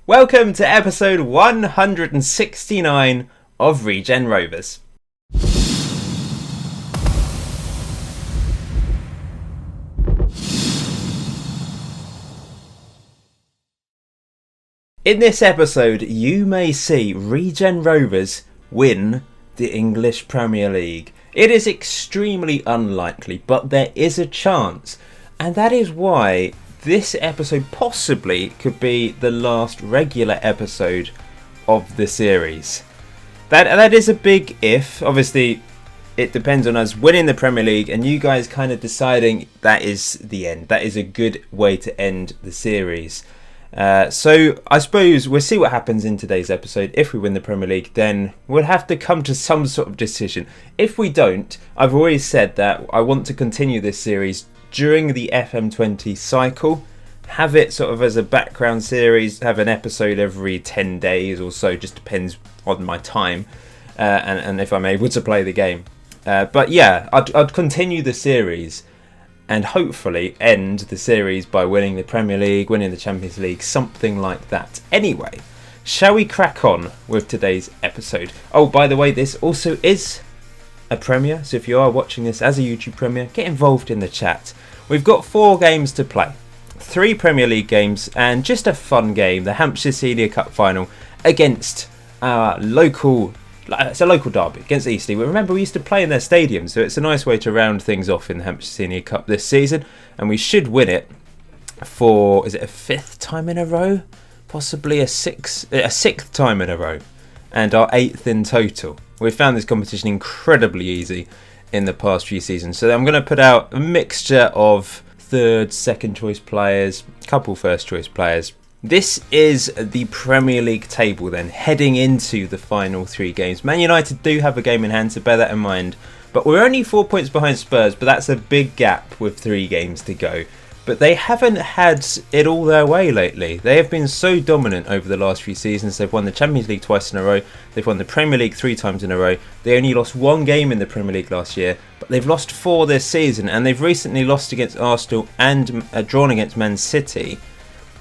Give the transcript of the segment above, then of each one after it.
Welcome to episode 169 of Regen Rovers. In this episode, you may see Regen Rovers win the English Premier League. It is extremely unlikely, but there is a chance, and that is why this episode possibly could be the last regular episode of the series. That is a big if. Obviously, it depends on us winning the Premier League and you guys kind of deciding that is the end. That is a good way to end the series. So I suppose we'll see what happens in today's episode. If we win the Premier League, then we'll have to come to some sort of decision. If we don't, I've always said that I want to continue this series during the FM20 cycle, have it sort of as a background series, have an episode every 10 days or so, just depends on my time and if I'm able to play the game. But yeah, I'd continue the series and hopefully end the series by winning the Premier League, winning the Champions League, something like that. Anyway, shall we crack on with today's episode? Oh, by the way, this also is a premiere, so if you are watching this as a YouTube premiere, get involved in the chat. We've got 4 games to play, 3 Premier League games and just a fun game, the Hampshire Senior Cup final against our local, it's a local derby against Eastleigh. Remember, we used to play in their stadium, so it's a nice way to round things off in the Hampshire Senior Cup this season, and we should win it for, is it a 5th time in a row? Possibly a sixth time in a row, and our 8th in total. We've found this competition incredibly easy in the past few seasons. So I'm going to put out a mixture of third, second choice players, couple first choice players. This is the Premier League table then, heading into the final 3 games. Man United do have a game in hand, so bear that in mind. But we're only 4 points behind Spurs, but that's a big gap with 3 games to go. But they haven't had it all their way lately. They have been so dominant over the last few seasons. They've won the Champions League twice in a row. They've won the Premier League 3 times in a row. They only lost 1 game in the Premier League last year, but they've lost 4 this season. And they've recently lost against Arsenal and drawn against Man City,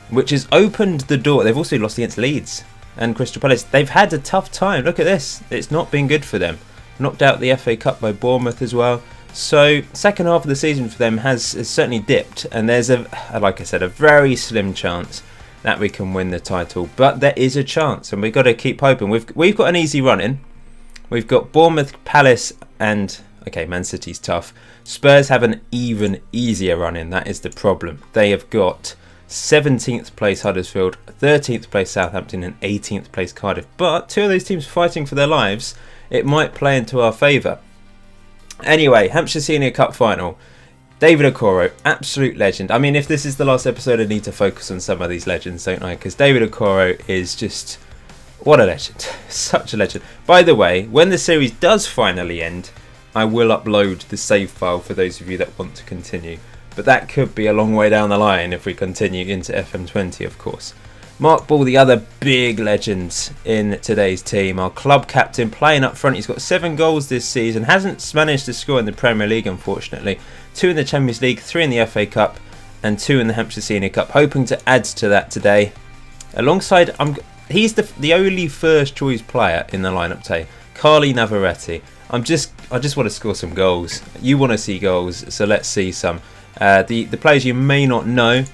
which has opened the door. They've also lost against Leeds and Crystal Palace. They've had a tough time. Look at this. It's not been good for them. Knocked out the FA Cup by Bournemouth as well. So second half of the season for them has certainly dipped, and there's like I said, a very slim chance that we can win the title. But there is a chance, and we've got to keep hoping. We've got an easy run in. We've got Bournemouth, Palace, and okay, Man City's tough. Spurs have an even easier run in. That is the problem. They have got 17th place Huddersfield, 13th place Southampton, and 18th place Cardiff. But 2 of those teams fighting for their lives. It might play into our favour. Anyway, Hampshire Senior Cup final. David Okoro, absolute legend. I mean, if this is the last episode, I need to focus on some of these legends, don't I? Because David Okoro is just, what a legend. Such a legend. By the way, when the series does finally end, I will upload the save file for those of you that want to continue. But that could be a long way down the line if we continue into FM20, of course. Mark Ball, the other big legend in today's team, our club captain, playing up front. He's got 7 goals this season, hasn't managed to score in the Premier League, unfortunately. 2 in the Champions League, 3 in the FA Cup, and 2 in the Hampshire Senior Cup. Hoping to add to that today. Alongside, he's the only first choice player in the lineup today, Carly Navarrete. I just want to score some goals. You want to see goals, so let's see some. The players you may not know: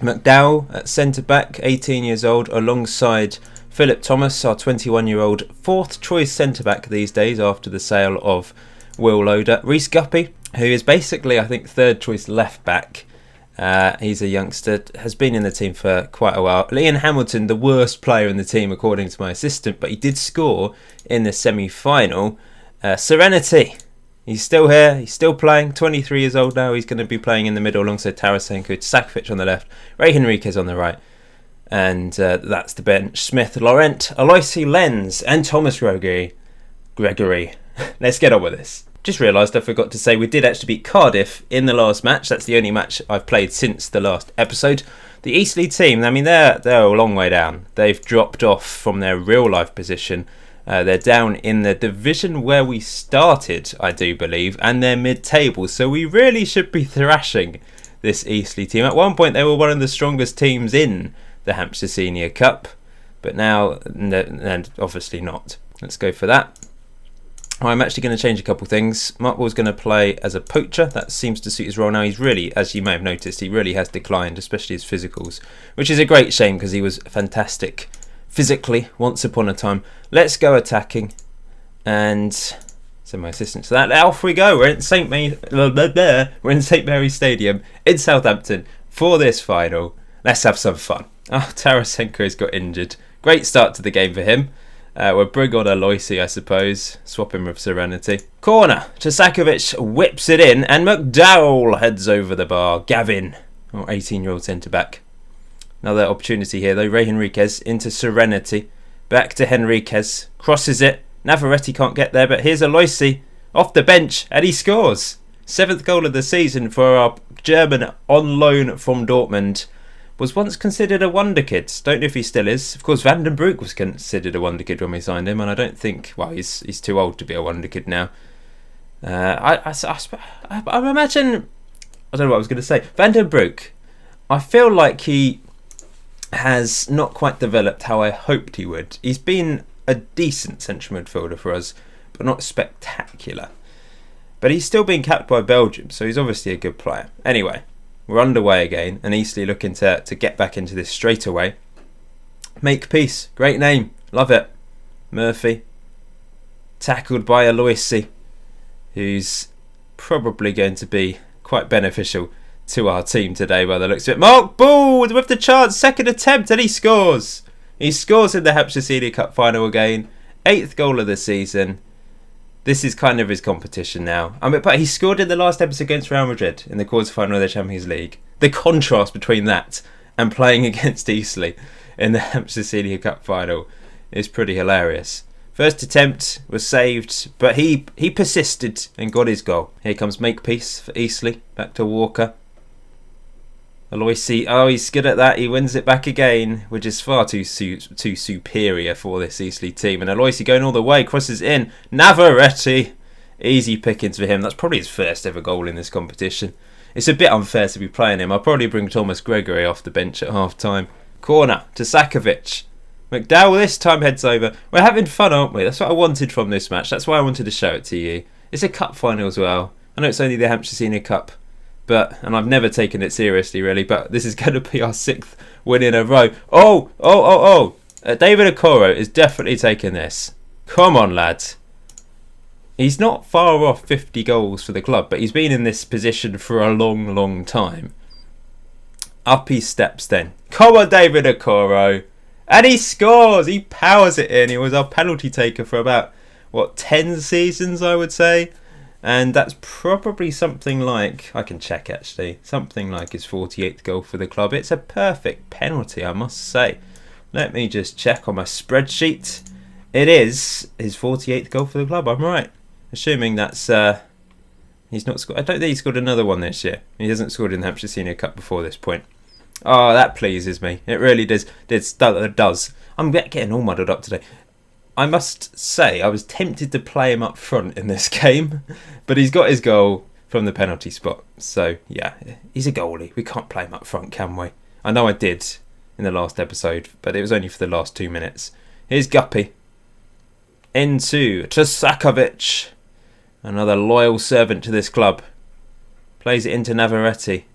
McDowell at centre-back, 18 years old, alongside Philip Thomas, our 21-year-old 4th choice centre-back these days after the sale of Will Loader. Reece Guppy, who is basically, I think, 3rd choice left-back. He's a youngster, has been in the team for quite a while. Ian Hamilton, the worst player in the team according to my assistant, but he did score in the semi-final. Serenity. He's still here, he's still playing, 23 years old now. He's going to be playing in the middle alongside Tarasenko, Sakovic on the left, Ray Henriquez on the right. And that's the bench. Smith, Laurent, Aloisi Lenz, and Thomas Gregory. Let's get on with this. Just realised I forgot to say we did actually beat Cardiff in the last match. That's the only match I've played since the last episode. The Eastleigh team, I mean, they're a long way down. They've dropped off from their real life position. They're down in the division where we started, I do believe, and they're mid-table, so we really should be thrashing this Eastleigh team. At one point, they were one of the strongest teams in the Hampshire Senior Cup. But now, and obviously not. Let's go for that. I'm actually going to change a couple things. Mark Wall's going to play as a poacher. That seems to suit his role now. He's really, as you may have noticed, he really has declined, especially his physicals, which is a great shame because he was fantastic physically once upon a time. Let's go attacking and send my assistant to that. Off we go. We're in St. Mary's Stadium in Southampton for this final. Let's have some fun. Oh, Tarasenko has got injured. Great start to the game for him. We'll bring on Aloisi, I suppose. Swap him with Serenity. Corner. Chisakovic whips it in, and McDowell heads over the bar. Gavin, 18-year-old centre-back. Another opportunity here, though. Regen Rovers into Serenity. Back to Henriquez. Crosses it. Navarrete can't get there, but here's Aloisi off the bench, and he scores. 7th goal of the season for our German on loan from Dortmund. Was once considered a wonder kid. Don't know if he still is. Of course, Van den Broek was considered a wonder kid when we signed him, and I don't think, well, he's too old to be a wonder kid now. I imagine, I don't know what I was going to say. Van den Broek, I feel like he has not quite developed how I hoped he would. He's been a decent central midfielder for us, but not spectacular. But he's still being capped by Belgium, so he's obviously a good player. Anyway. We're underway again, and Eastleigh looking to get back into this straight away. Make peace. Great name. Love it. Murphy. Tackled by Aloisi, who's probably going to be quite beneficial to our team today by the looks of it. Mark Ball with the chance. Second attempt, and he scores. He scores in the Hampshire Senior Cup final again. 8th goal of the season. This is kind of his competition now. But he scored in the last episode against Real Madrid in the quarter-final of the Champions League. The contrast between that and playing against Eastleigh in the Hampshire Senior Cup final is pretty hilarious. First attempt was saved, but he persisted and got his goal. Here comes Makepeace for Eastleigh. Back to Walker. Aloisi, he's good at that. He wins it back again, which is far too superior for this Eastleigh team. And Aloisi going all the way, crosses in. Navarrete, easy pickings for him. That's probably his first ever goal in this competition. It's a bit unfair to be playing him. I'll probably bring Thomas Gregory off the bench at half-time. Corner to Sakovic. McDowell this time heads over. We're having fun, aren't we? That's what I wanted from this match. That's why I wanted to show it to you. It's a cup final as well. I know it's only the Hampshire Senior Cup. And I've never taken it seriously, really. But this is going to be our 6th win in a row. David Okoro is definitely taking this. Come on, lads. He's not far off 50 goals for the club, but he's been in this position for a long, long time. Up he steps then. Come on, David Okoro. And he scores. He powers it in. He was our penalty taker for about, 10 seasons, I would say. And that's probably something like, I can check actually, something like his 48th goal for the club. It's a perfect penalty, I must say. Let me just check on my spreadsheet. It is his 48th goal for the club, I'm right. Assuming that's, he's not scored. I don't think he scored another one this year. He hasn't scored in the Hampshire Senior Cup before this point. Oh, that pleases me. It really does. It does. I'm getting all muddled up today. I must say, I was tempted to play him up front in this game, but he's got his goal from the penalty spot. So, yeah, he's a goalie. We can't play him up front, can we? I know I did in the last episode, but it was only for the last 2 minutes. Here's Guppy. Into Chisakovic. Another loyal servant to this club. Plays it into Navarrete.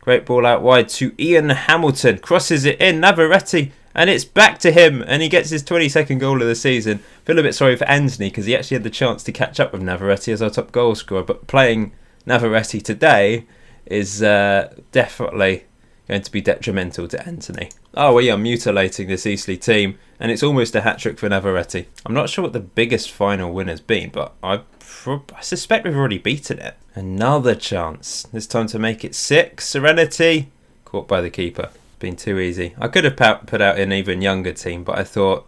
Great ball out wide to Ian Hamilton. Crosses it in. Navarrete. And it's back to him, and he gets his 22nd goal of the season. Feel a bit sorry for Anthony because he actually had the chance to catch up with Navarrete as our top goal scorer. But playing Navarrete today is definitely going to be detrimental to Anthony. Oh, we are mutilating this Eastleigh team, and it's almost a hat-trick for Navarrete. I'm not sure what the biggest final win has been, but I suspect we've already beaten it. Another chance. This time to make it 6. Serenity. Caught by the keeper. Been too easy. I could have put out an even younger team, but I thought,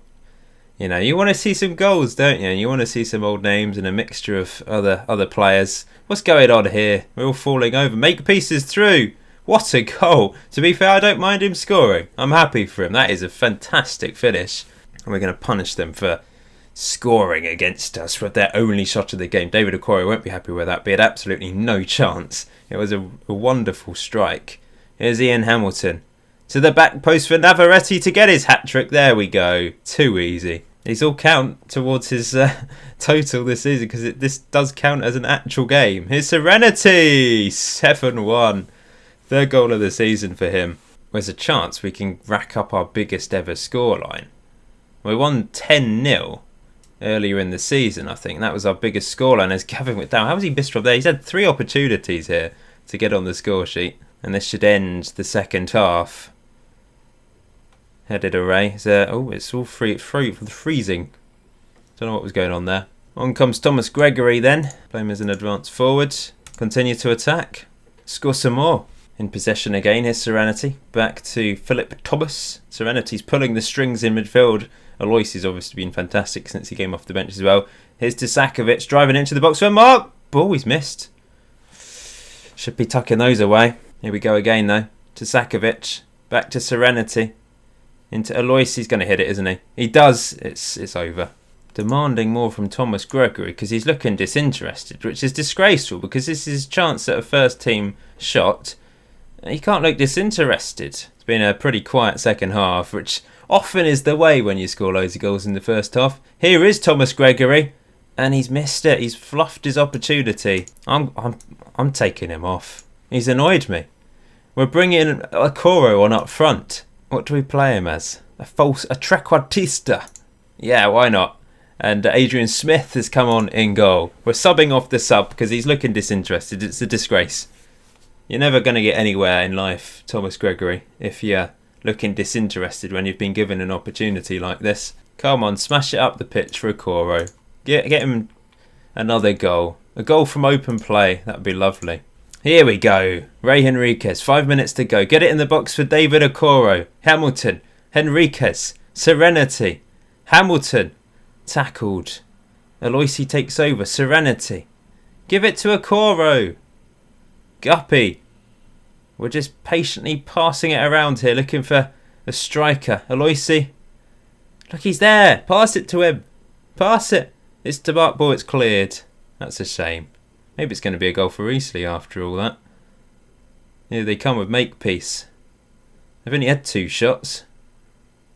you want to see some goals, don't you? You want to see some old names and a mixture of other players. What's going on here? We're all falling over. Makepeace through. What a goal. To be fair, I don't mind him scoring. I'm happy for him. That is a fantastic finish. And we're going to punish them for scoring against us with their only shot of the game. David Okoro won't be happy with that, but he had absolutely no chance. It was a wonderful strike. Here's Ian Hamilton. To the back post for Navarrete to get his hat-trick. There we go. Too easy. These all count towards his total this season because this does count as an actual game. Here's Serenity! 7-1. Third goal of the season for him. There's a chance we can rack up our biggest ever scoreline. We won 10-0 earlier in the season, I think. That was our biggest scoreline as Gavin went down. How was he missed from there? He's had 3 opportunities here to get on the score sheet. And this should end the second half. Headed array. It's all freezing. Don't know what was going on there. On comes Thomas Gregory then. Play him as an advance forward. Continue to attack. Score some more. In possession again. Here's Serenity. Back to Philip Thomas. Serenity's pulling the strings in midfield. Aloysi's obviously been fantastic since he came off the bench as well. Here's to Sakovic. Driving into the box for Mark. Ball he's missed. Should be tucking those away. Here we go again though. To Sakovic. Back to Serenity. Into Alois. He's going to hit it, isn't he? He does. It's over. Demanding more from Thomas Gregory because he's looking disinterested, which is disgraceful because this is his chance at a first team shot. He can't look disinterested. It's been a pretty quiet second half, which often is the way when you score loads of goals in the first half. Here is Thomas Gregory, and he's missed it. He's fluffed his opportunity. I'm taking him off. He's annoyed me. We're bringing Okoro on up front. What do we play him as? A trequartista. Yeah, why not? And Adrian Smith has come on in goal. We're subbing off the sub because he's looking disinterested. It's a disgrace. You're never going to get anywhere in life, Thomas Gregory, if you're looking disinterested when you've been given an opportunity like this. Come on, smash it up the pitch for Okoro. Get him another goal. A goal from open play. That would be lovely. Here we go. Ray Henriquez. 5 minutes to go. Get it in the box for David Okoro. Hamilton. Henriquez. Serenity. Hamilton. Tackled. Aloisi takes over. Serenity. Give it to Okoro. Guppy. We're just patiently passing it around here, looking for a striker. Aloisi. Look, he's there. Pass it to him. Pass it. It's to Mark Ball. It's cleared. That's a shame. Maybe it's going to be a goal for Eastleigh after all that. Here they come with Makepeace. They've only had 2 shots.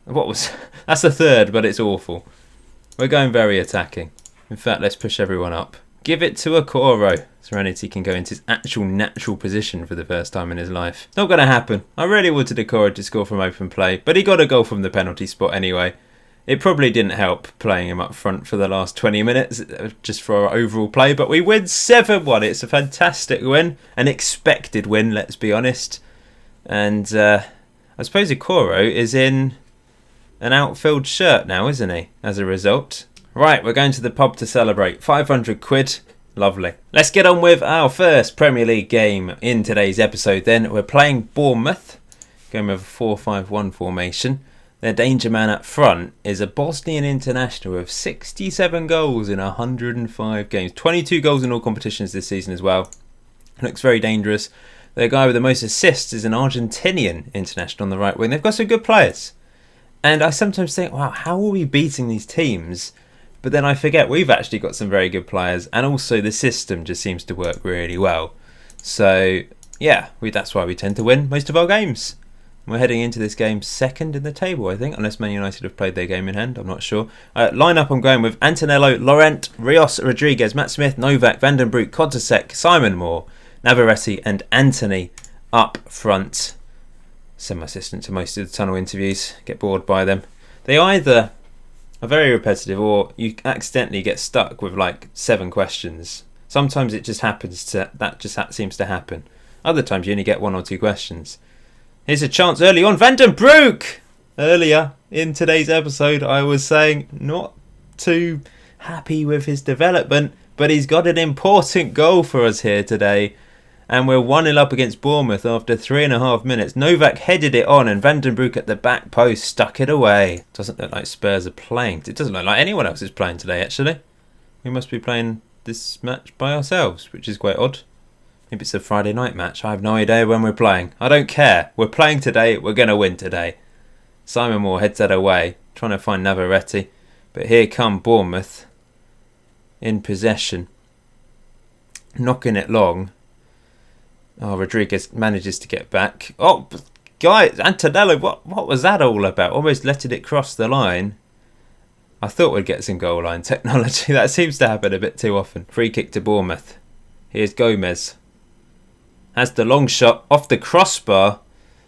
That's the third, but it's awful. We're going very attacking. In fact, let's push everyone up. Give it to Okoro. Serenity can go into his actual natural position for the first time in his life. Not going to happen. I really wanted Okoro to score from open play, but he got a goal from the penalty spot anyway. It probably didn't help playing him up front for the last 20 minutes, just for our overall play, but we win 7-1. It's a fantastic win, an expected win, let's be honest. And I suppose Okoro is in an outfield shirt now, isn't he, as a result? Right, we're going to the pub to celebrate. 500 quid. Lovely. Let's get on with our first Premier League game in today's episode then. We're playing Bournemouth, going with a 4-5-1 formation. Their danger man up front is a Bosnian international with 67 goals in 105 games. 22 goals in all competitions this season as well. Looks very dangerous. The guy with the most assists is an Argentinian international on the right wing. They've got some good players. And I sometimes think, wow, how are we beating these teams? But then I forget we've actually got some very good players. And also the system just seems to work really well. So, yeah, that's why we tend to win most of our games. We're heading into this game second in the table, I think, unless Man United have played their game in hand. I'm not sure. Line-up I'm going with Antonello, Laurent, Rios, Rodriguez, Matt Smith, Novak, Van den Broek, Kontasek, Simon Moore, Navarrete and Anthony up front. Semi-assistant to most of the tunnel interviews. Get bored by them. They either are very repetitive or you accidentally get stuck with like 7 questions. Sometimes it just happens seems to happen. Other times you only get 1 or 2 questions. Here's a chance early on. Van den Broek! Earlier in today's episode, I was saying not too happy with his development, but he's got an important goal for us here today. And we're 1-0 up against Bournemouth after 3.5 minutes. Novak headed it on and Van den Broek at the back post stuck it away. Doesn't look like Spurs are playing. It doesn't look like anyone else is playing today, actually. We must be playing this match by ourselves, which is quite odd. Maybe it's a Friday night match. I have no idea when we're playing. I don't care. We're playing today. We're going to win today. Simon Moore heads that away, trying to find Navarrete. But here come Bournemouth in possession. Knocking it long. Oh, Rodriguez manages to get back. Oh, Guys, Antonello, what was that all about? Almost letting it cross the line. I thought we'd get some goal line technology. That seems to happen a bit too often. Free kick to Bournemouth. Here's Gomez. Has the long shot off the crossbar.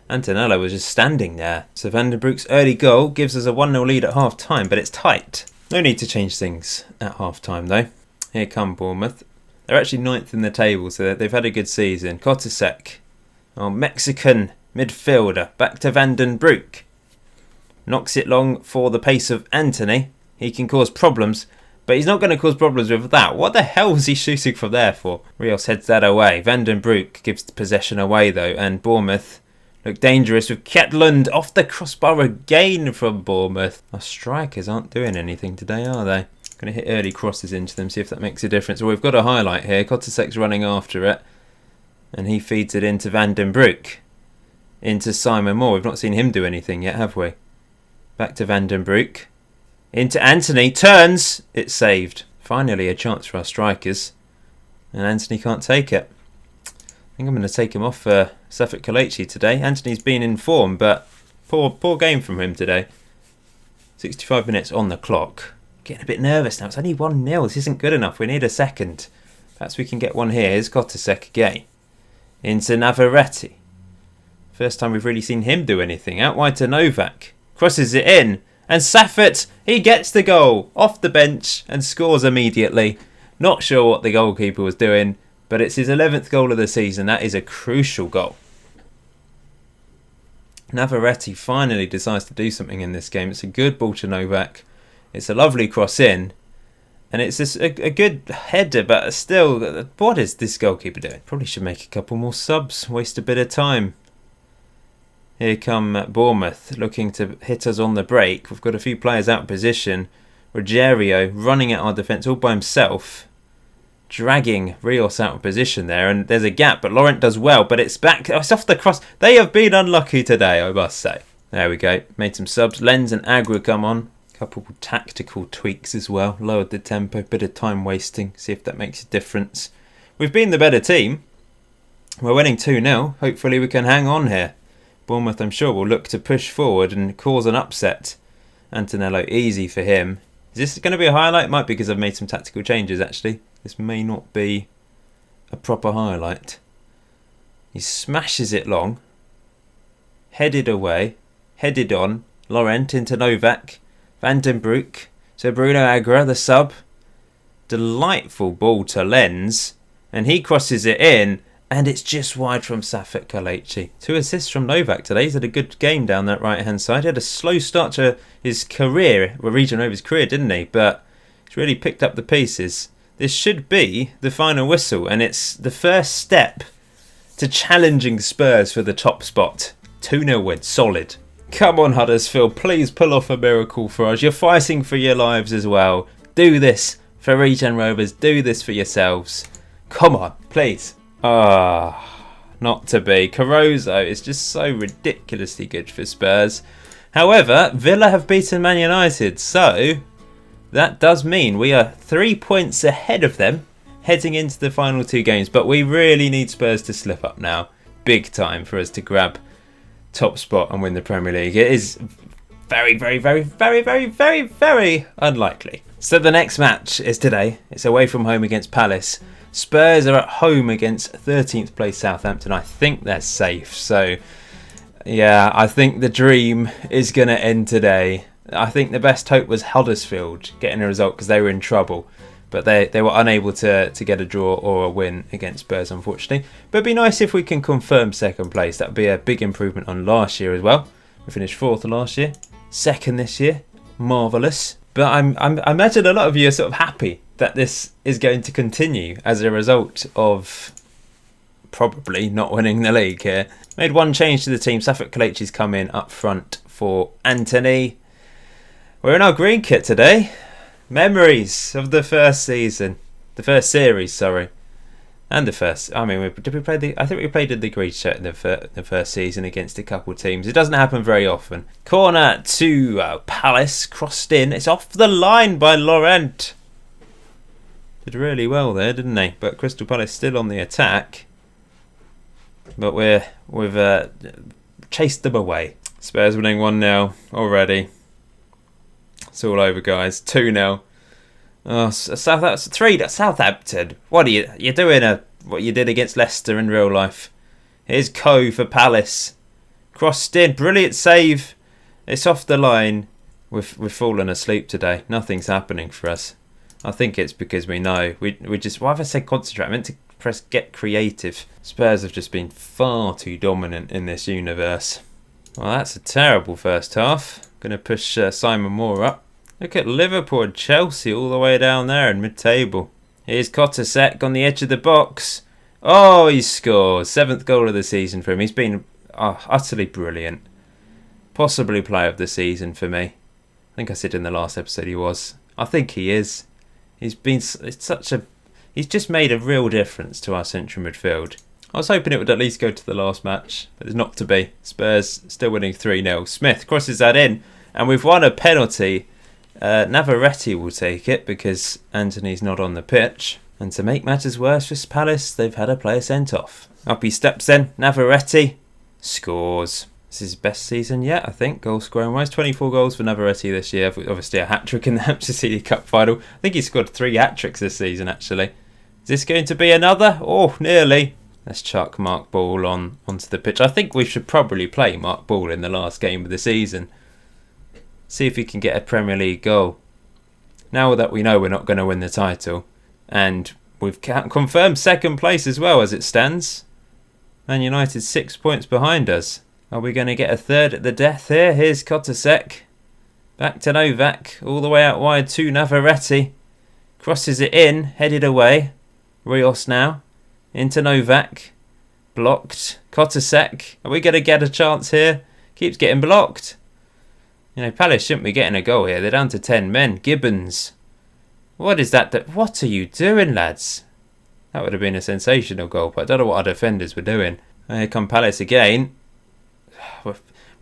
Antonello was just standing there. So Van den Broek's early goal gives us a 1-0 lead at half time, but it's tight. No need to change things at half time though. Here come Bournemouth. They're actually 9th in the table, so they've had a good season. Kotasek, our Mexican midfielder, back to Van den Broek. Knocks it long for the pace of Anthony. He can cause problems, but he's not going to cause problems with that. What the hell was he shooting from there for? Rios heads that away. Van den Broek gives the possession away though, and Bournemouth look dangerous with Ketland off the crossbar again from Bournemouth. Our strikers aren't doing anything today, are they? Going to hit early crosses into them, see if that makes a difference. Well, we've got a highlight here. Kotasek's running after it, and he feeds it into Van den Broek. Into Simon Moore. We've not seen him do anything yet, have we? Back to Van den Broek. Into Anthony. Turns. It's saved. Finally a chance for our strikers. And Anthony can't take it. I think I'm going to take him off for Safet Kelechi today. Anthony's been in form, but poor game from him today. 65 minutes on the clock. Getting a bit nervous now. It's only 1-0. This isn't good enough. We need a second. Perhaps we can get one here. Here's Kotasek again. Into Navarrete. First time we've really seen him do anything. Out wide to Novak. Crosses it in. And Safet, he gets the goal off the bench and scores immediately. Not sure what the goalkeeper was doing, but it's his 11th goal of the season. That is a crucial goal. Navarrete finally decides to do something in this game. It's a good ball to Novak. It's a lovely cross in. And it's just a good header, but still, what is this goalkeeper doing? Probably should make a couple more subs. Waste a bit of time. Here come Bournemouth, looking to hit us on the break. We've got a few players out of position. Rogerio running at our defence all by himself, dragging Rios out of position there. And there's a gap, but Laurent does well. But it's back. It's off the cross. They have been unlucky today, I must say. There we go. Made some subs. Lenz and Agra come on. A couple of tactical tweaks as well. Lowered the tempo. Bit of time wasting. See if that makes a difference. We've been the better team. We're winning 2-0. Hopefully we can hang on here. Bournemouth, I'm sure, will look to push forward and cause an upset. Antonello, easy for him. Is this going to be a highlight? Might be because I've made some tactical changes, actually. This may not be a proper highlight. He smashes it long. Headed away. Headed on. Laurent into Novak. Van den Broek. So Bruno Agra, the sub. Delightful ball to Lenz. And he crosses it in. And it's just wide from Safet Kelechi. 2 assists from Novak today. He's had a good game down that right-hand side. He had a slow start to his career, well, Regen Rovers' career, didn't he? But he's really picked up the pieces. This should be the final whistle, and it's the first step to challenging Spurs for the top spot. 2-0 win, solid. Come on, Huddersfield, please pull off a miracle for us. You're fighting for your lives as well. Do this for Regen Rovers. Do this for yourselves. Come on, please. Not to be. Caruso is just so ridiculously good for Spurs. However, Villa have beaten Man United, so that does mean we are 3 points ahead of them heading into the final 2 games. But we really need Spurs to slip up now. Big time for us to grab top spot and win the Premier League. It is very, very, very, very, very, very, very unlikely. So the next match is today. It's away from home against Palace. Spurs are at home against 13th place Southampton. I think they're safe. So, yeah, I think the dream is going to end today. I think the best hope was Huddersfield getting a result because they were in trouble. But they were unable to get a draw or a win against Spurs, unfortunately. But it'd be nice if we can confirm second place. That would be a big improvement on last year as well. We finished 4th last year. 2nd this year. Marvellous. But I imagine a lot of you are sort of happy that this is going to continue as a result of probably not winning the league here. Made one change to the team. Safet Kelechi's come in up front for Anthony. We're in our green kit today. Memories of the first season. The first series, sorry. And the first... I mean, did we play the... I think we played in the green shirt in the first season against a couple of teams. It doesn't happen very often. Corner to Palace. Crossed in. It's off the line by Laurent. Did really well there, didn't they? But Crystal Palace still on the attack. But we've chased them away. Spurs winning 1-0 already. It's all over, guys. 2-0. Oh, Southampton 3. Southampton. What are you're doing? What you did against Leicester in real life. Here's Coe for Palace. Crossed in. Brilliant save. It's off the line. We've fallen asleep today. Nothing's happening for us. I think it's because we know. We just... Why have I said concentrate? I meant to press get creative. Spurs have just been far too dominant in this universe. Well, that's a terrible first half. Going to push Simon Moore up. Look at Liverpool and Chelsea all the way down there in mid-table. Here's Kotasek on the edge of the box. Oh, he scores. 7th goal of the season for him. He's been utterly brilliant. Possibly player of the season for me. I think I said in the last episode he was. I think he is. He's just made a real difference to our central midfield. I was hoping it would at least go to the last match, but it's not to be. Spurs still winning 3-0. Smith crosses that in, and we've won a penalty. Navarrete will take it because Anthony's not on the pitch. And to make matters worse for Palace, they've had a player sent off. Up he steps then. Navarrete scores. This is his best season yet, I think, goal scoring wise. 24 goals for Navarrete this year. Obviously a hat-trick in the Hampshire City Cup final. I think he scored 3 hat-tricks this season, actually. Is this going to be another? Oh, nearly. Let's chuck Mark Ball onto the pitch. I think we should probably play Mark Ball in the last game of the season. See if he can get a Premier League goal. Now that we know we're not going to win the title. And we've confirmed second place as well as it stands. Man United 6 points behind us. Are we going to get a third at the death here? Here's Kotasek. Back to Novak. All the way out wide to Navarrete. Crosses it in. Headed away. Rios now. Into Novak. Blocked. Kotasek. Are we going to get a chance here? Keeps getting blocked. You know, Palace shouldn't be getting a goal here. They're down to 10 men. Gibbons. What is that? What are you doing, lads? That would have been a sensational goal, but I don't know what our defenders were doing. Here come Palace again.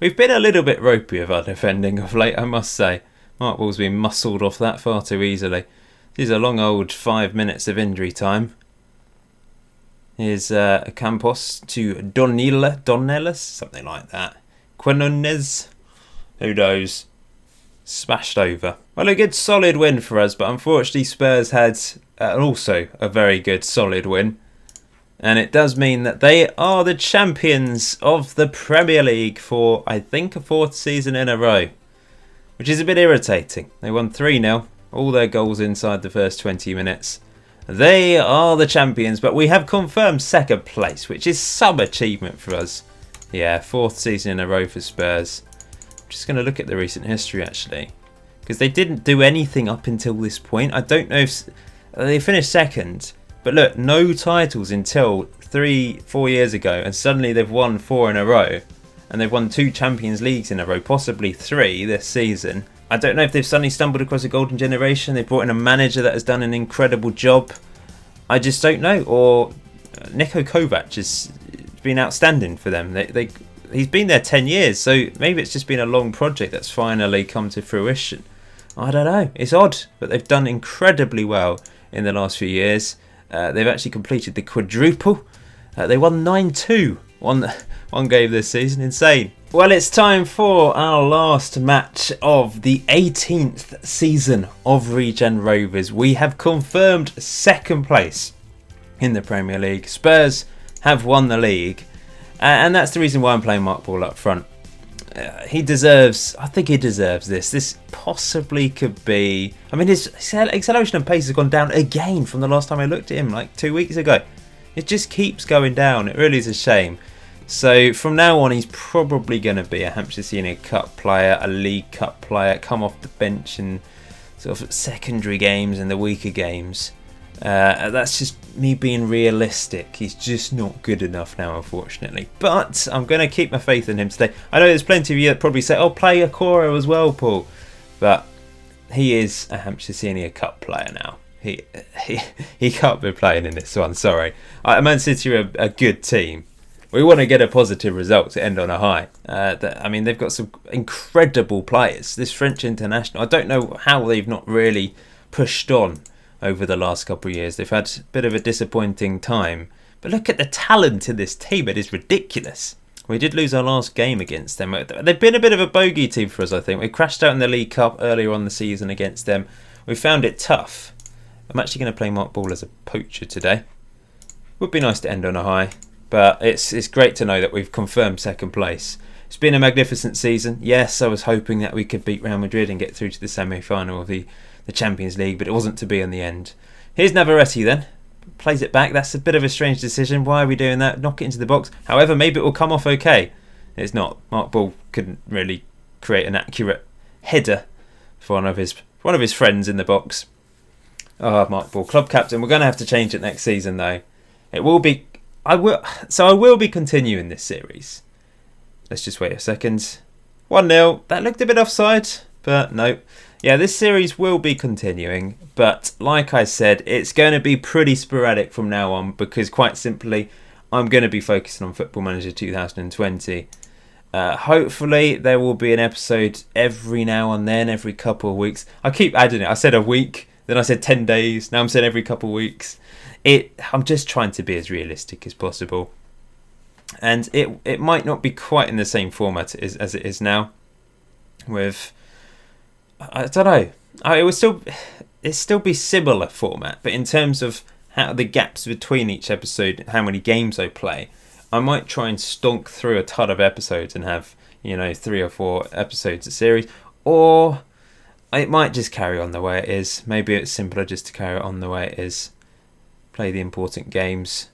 We've been a little bit ropey with our defending of late, I must say. Mark Ball's been muscled off that far too easily. This is a long old 5 minutes of injury time. Here's Campos to Donnelis, something like that. Quinones, who knows? Smashed over. Well, a good solid win for us, but unfortunately Spurs had also a very good solid win. And it does mean that they are the champions of the Premier League for, I think, a 4th season in a row. Which is a bit irritating. They won 3-0. All their goals inside the first 20 minutes. They are the champions, but we have confirmed second place, which is some achievement for us. Yeah, 4th season in a row for Spurs. I'm just going to look at the recent history, actually. Because they didn't do anything up until this point. I don't know if... They finished second. But look, no titles until 3-4 years ago, and suddenly they've won 4 in a row. And they've won 2 Champions Leagues in a row, possibly 3 this season. I don't know if they've suddenly stumbled across a golden generation. They've brought in a manager that has done an incredible job. I just don't know. Or Niko Kovac has been outstanding for them. He's been there 10 years, so maybe it's just been a long project that's finally come to fruition. I don't know. It's odd, but they've done incredibly well in the last few years. They've actually completed the quadruple. They won 9-2 one game this season. Insane. Well, it's time for our last match of the 18th season of Regen Rovers. We have confirmed second place in the Premier League. Spurs have won the league. And that's the reason why I'm playing Mark Ball up front. I think he deserves this. This possibly could be... I mean, his acceleration and pace has gone down again from the last time I looked at him, like 2 weeks ago. It just keeps going down. It really is a shame. So from now on, he's probably going to be a Hampshire Senior Cup player, a League Cup player, come off the bench in sort of secondary games and the weaker games. That's just me being realistic. He's just not good enough now, unfortunately. But I'm going to keep my faith in him today. I know there's plenty of you that probably say, oh, play Okoro as well, Paul. But he is a Hampshire Senior Cup player now. He can't be playing in this one, sorry. Man City are a good team. We want to get a positive result to end on a high. I mean, they've got some incredible players. This French international, I don't know how they've not really pushed on over the last couple of years. They've had a bit of a disappointing time. But look at the talent in this team. It is ridiculous. We did lose our last game against them. They've been a bit of a bogey team for us, I think. We crashed out in the League Cup earlier on the season against them. We found it tough. I'm actually going to play Mark Ball as a poacher today. Would be nice to end on a high, but it's great to know that we've confirmed second place. It's been a magnificent season. Yes, I was hoping that we could beat Real Madrid and get through to the semi-final of the Champions League, but it wasn't to be in the end. Here's Navarrete then. Plays it back. That's a bit of a strange decision. Why are we doing that? Knock it into the box. However, maybe it will come off okay. It's not. Mark Ball couldn't really create an accurate header for one of his friends in the box. Oh, Mark Ball, club captain. We're going to have to change it next season, though. It will be. I will be continuing this series. Let's just wait a second. 1-0. That looked a bit offside, but no. Yeah, this series will be continuing, but like I said, it's going to be pretty sporadic from now on because quite simply, I'm going to be focusing on Football Manager 2020. Hopefully, there will be an episode every now and then, every couple of weeks. I keep adding it. I said a week, then I said 10 days, now I'm saying every couple of weeks. I'm just trying to be as realistic as possible. And it might not be quite in the same format as it is now with... I don't know. It would still be similar format, but in terms of how the gaps between each episode, how many games I play, I might try and stonk through a ton of episodes and have 3 or 4 episodes a series, or it might just carry on the way it is. Maybe it's simpler just to carry it on the way it is. Play the important games.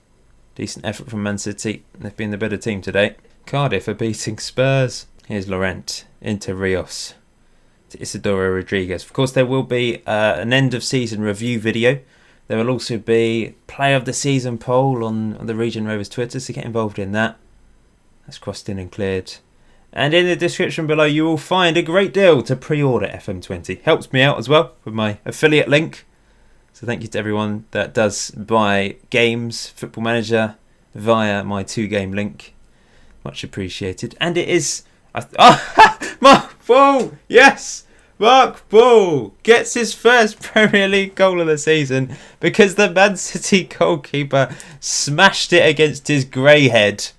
Decent effort from Man City. They've been the better team today. Cardiff are beating Spurs. Here's Laurent into Rios. Isidoro Rodriguez. Of course, there will be an end of season review video. There will also be Player of the Season poll on the Regen Rovers Twitter, so get involved in that. That's crossed in and cleared. And in the description below, you will find a great deal to pre-order FM20. Helps me out as well with my affiliate link. So thank you to everyone that does buy games, Football Manager, via my 2-game link. Much appreciated. And it is... Mark Ball! Yes! Mark Ball gets his first Premier League goal of the season because the Man City goalkeeper smashed it against his grey head.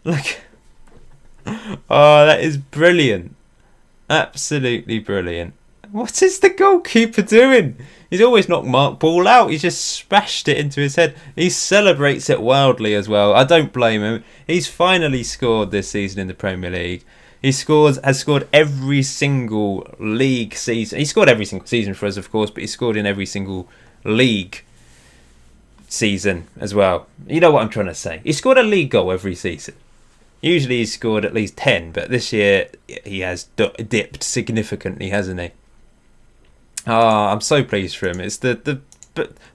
Look. Oh, that is brilliant. Absolutely brilliant. What is the goalkeeper doing? He's always knocked Mark Ball out. He's just smashed it into his head. He celebrates it wildly as well. I don't blame him. He's finally scored this season in the Premier League. Has scored every single league season. He scored every single season for us, of course, but he scored in every single league season as well. You know what I'm trying to say. He scored a league goal every season. Usually he's scored at least 10, but this year he has dipped significantly, hasn't he? I'm so pleased for him. It's the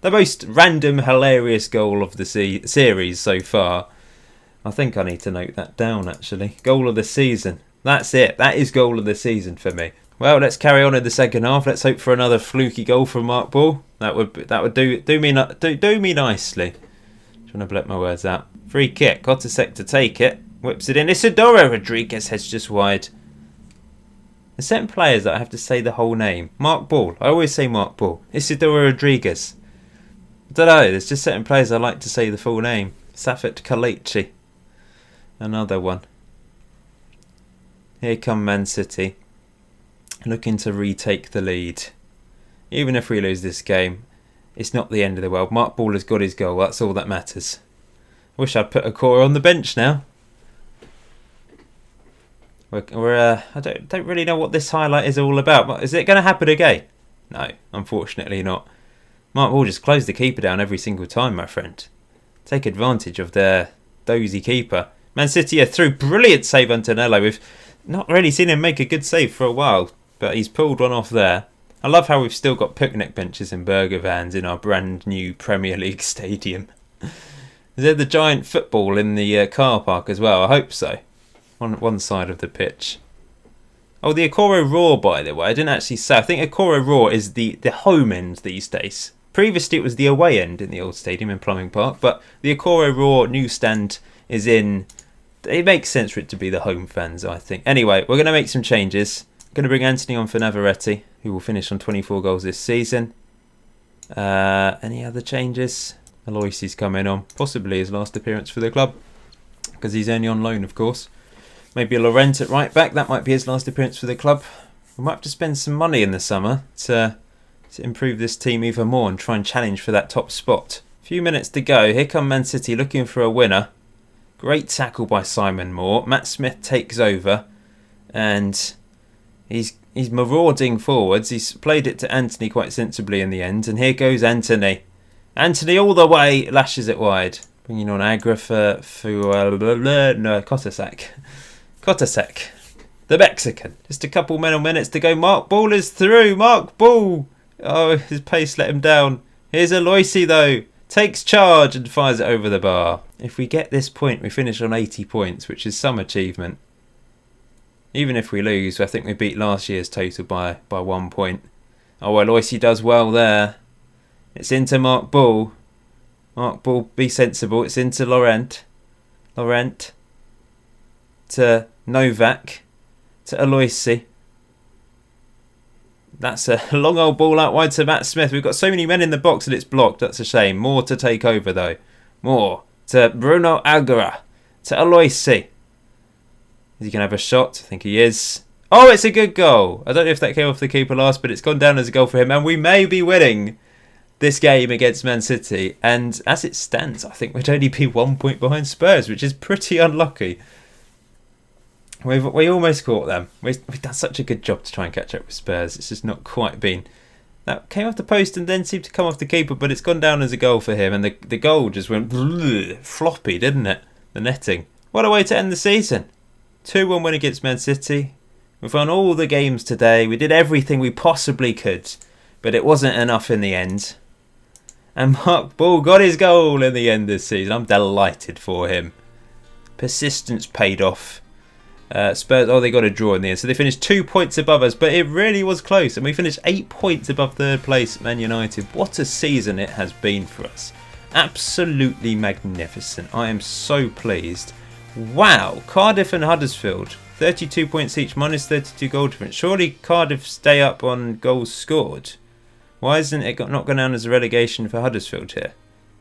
most random, hilarious goal of the series so far. I think I need to note that down, actually. Goal of the season. That's it. That is goal of the season for me. Well, let's carry on in the second half. Let's hope for another fluky goal from Mark Ball. That would do me nicely. Trying to blurt my words out. Free kick. Kotasek to take it. Whips it in. Isidoro Rodriguez heads just wide. There's certain players that I have to say the whole name. Mark Ball. I always say Mark Ball. Isidoro Rodriguez. I don't know. There's just certain players I like to say the full name. Safet Kalichi. Another one. Here come Man City. Looking to retake the lead. Even if we lose this game, it's not the end of the world. Mark Ball has got his goal. That's all that matters. Wish I'd put a core on the bench now. I don't really know what this highlight is all about. Is it going to happen again? No, unfortunately not. Mark Ball just closed the keeper down every single time, my friend. Take advantage of their dozy keeper. Man City are through. Brilliant save, Antonello. We've not really seen him make a good save for a while, but he's pulled one off there. I love how we've still got picnic benches and burger vans in our brand new Premier League stadium. Is there the giant football in the car park as well? I hope so. On one side of the pitch. Oh, the Akoro Raw, by the way. I didn't actually say. I think Akoro Raw is the home end these days. Previously, it was the away end in the old stadium in Plumbing Park, but the Akoro Raw newsstand is in... It makes sense for it to be the home fans, I think. Anyway, we're going to make some changes. Going to bring Anthony on for Navarrete, who will finish on 24 goals this season. Any other changes? Aloisi's coming on. Possibly his last appearance for the club. because he's only on loan, of course. Maybe Laurent at right back. That might be his last appearance for the club. We might have to spend some money in the summer to improve this team even more and try and challenge for that top spot. A few minutes to go. Here come Man City looking for a winner. Great tackle by Simon Moore. Matt Smith takes over and he's marauding forwards. He's played it to Anthony quite sensibly in the end. And here goes Anthony. Anthony all the way, lashes it wide. Bringing on Agra for Kotasek. Kotasek, the Mexican. Just a couple minutes to go. Mark Ball is through. Mark Ball. Oh, his pace let him down. Here's Aloisi though. Takes charge and fires it over the bar. If we get this point, we finish on 80 points, which is some achievement. Even if we lose, I think we beat last year's total by 1 point. Oh, Aloisi does well there. It's into Mark Ball. Mark Ball, be sensible. It's into Laurent. Laurent. To Novak. To Aloisi. That's a long old ball out wide to Matt Smith. We've got so many men in the box that it's blocked. That's a shame. More to take over though. More to Bruno Aguirre. To Aloisi. Is he going to have a shot? I think he is. Oh, it's a good goal. I don't know if that came off the keeper last, but it's gone down as a goal for him. And we may be winning this game against Man City. And as it stands, I think we'd only be 1 point behind Spurs, which is pretty unlucky. We almost caught them. We've done such a good job to try and catch up with Spurs. It's just not quite been. That came off the post and then seemed to come off the keeper, but it's gone down as a goal for him. And the goal just went floppy, didn't it? The netting. What a way to end the season. 2-1 win against Man City. We've won all the games today. We did everything we possibly could, but it wasn't enough in the end. And Mark Ball got his goal in the end this season. I'm delighted for him. Persistence paid off. Spurs, they got a draw in the end, so they finished 2 points above us, but it really was close, and we finished 8 points above third place Man United. What a season it has been for us. Absolutely magnificent. I am so pleased. Wow, Cardiff and Huddersfield, 32 points each, minus 32 goal difference. Surely Cardiff stay up on goals scored. Why isn't it not gone down as a relegation for Huddersfield here?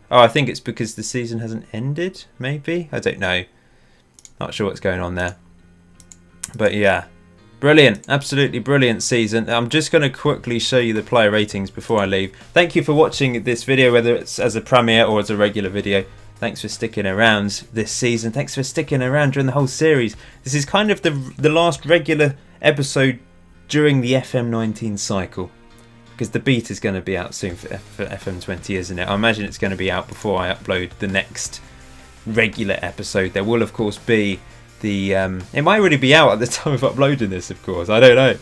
Oh, I think it's because the season hasn't ended, maybe? I don't know. Not sure what's going on there. But yeah, brilliant, absolutely brilliant season. I'm just going to quickly show you the player ratings before I leave. Thank you for watching this video, whether it's as a premiere or as a regular video. Thanks for sticking around this season. Thanks for sticking around during the whole series. This is kind of the last regular episode during the FM19 cycle, because the beta is going to be out soon for FM20, isn't it? I imagine it's going to be out before I upload the next regular episode. There will, of course, be it might already be out at the time of uploading this, of course. I don't know.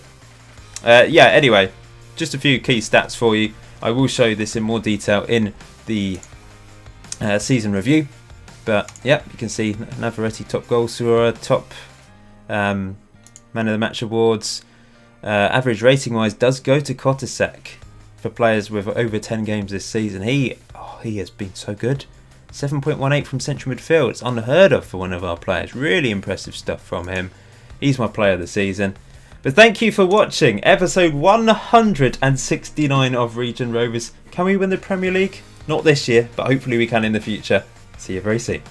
Yeah, anyway, just a few key stats for you. I will show you this in more detail in the season review. But, yeah, you can see Navarrete top goal scorer, top man of the match awards. Average rating-wise does go to Kotasek for players with over 10 games this season. He has been so good. 7.18 from central midfield. It's unheard of for one of our players. Really impressive stuff from him. He's my player of the season. But thank you for watching episode 169 of Regen Rovers. Can we win the Premier League? Not this year, but hopefully we can in the future. See you very soon.